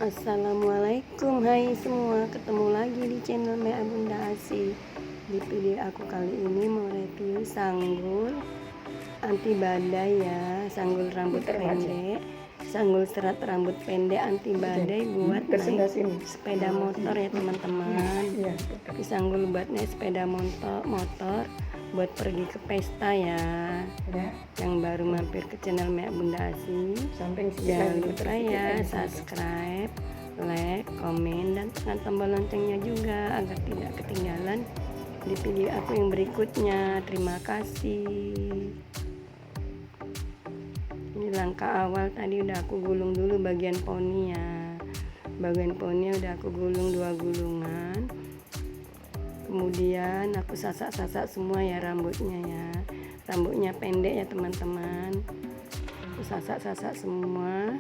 Assalamualaikum, hai semua, ketemu lagi di channel Mea Bunda Asi. Di video aku kali ini mau review sanggul anti badai ya, sanggul rambut pendek, sanggul serat rambut pendek anti badai buat naik sepeda motor ya teman-teman. Ini sanggul buat naik sepeda motor buat pergi ke pesta ya. Yang baru mampir ke channel Mea Bunda Asi, jangan lupa ya subscribe, like, komen, dan tekan tombol loncengnya juga agar tidak ketinggalan di video aku yang berikutnya. Terima kasih. Ini langkah awal, tadi udah aku gulung dulu bagian poni ya. Bagian poni udah aku gulung 2 gulungan. Kemudian aku sasak-sasak semua ya rambutnya ya. Rambutnya pendek ya teman-teman. Aku sasak-sasak semua.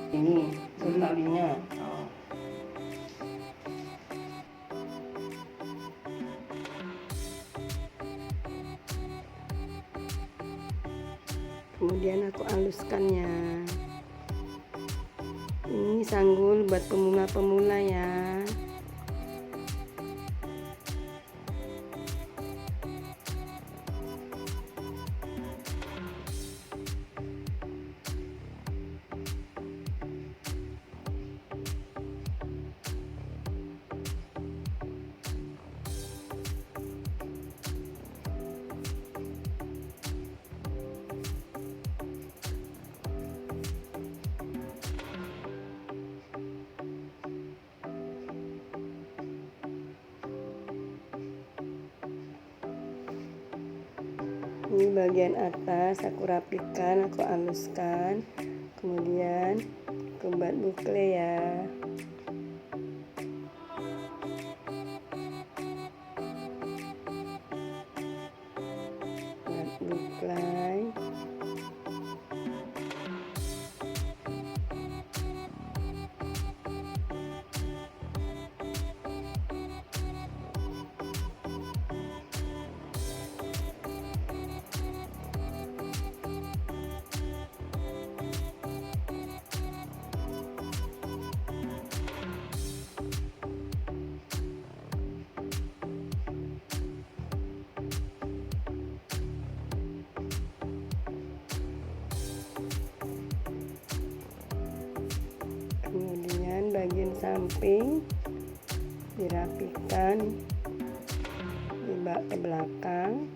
Ini talinya. Kemudian aku haluskannya. Ini sanggul buat pemula-pemula ya. Ini bagian atas aku rapikan, aku haluskan, kemudian aku buat bukle ya. Buat bukle. Kemudian bagian samping dirapikan ke belakang.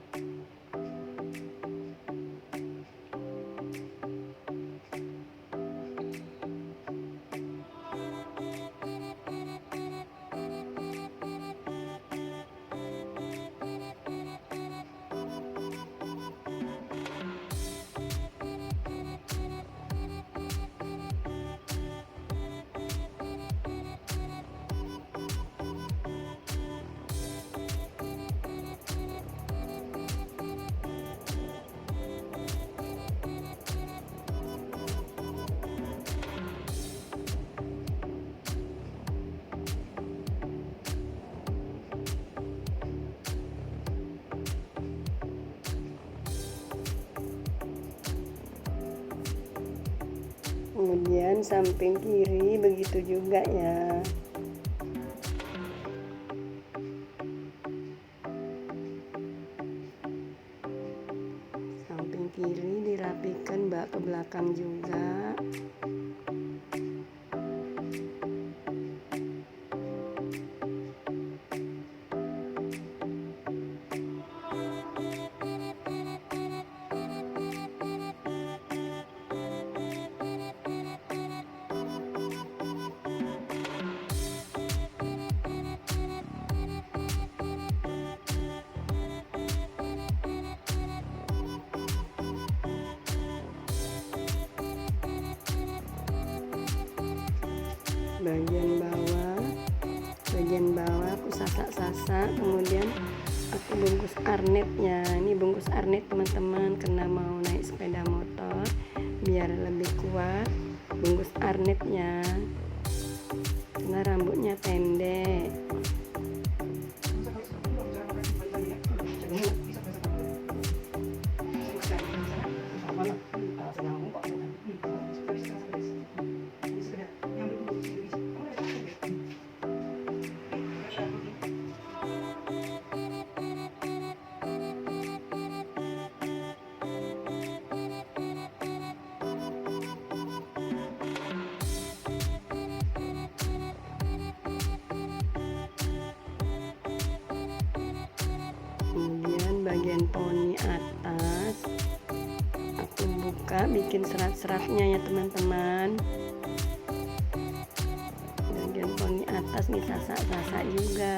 Kemudian samping kiri begitu juga ya. Samping kiri dirapikan ke belakang juga. bagian bawah aku sasak-sasak, kemudian aku bungkus arnetnya. Ini bungkus arnet teman-teman, karena mau naik sepeda motor biar lebih kuat. Bungkus arnetnya karena rambutnya pendek. bagian poni atas aku buka, bikin serat-seratnya ya teman-teman. Bagian poni atas nih sasak-sasak juga.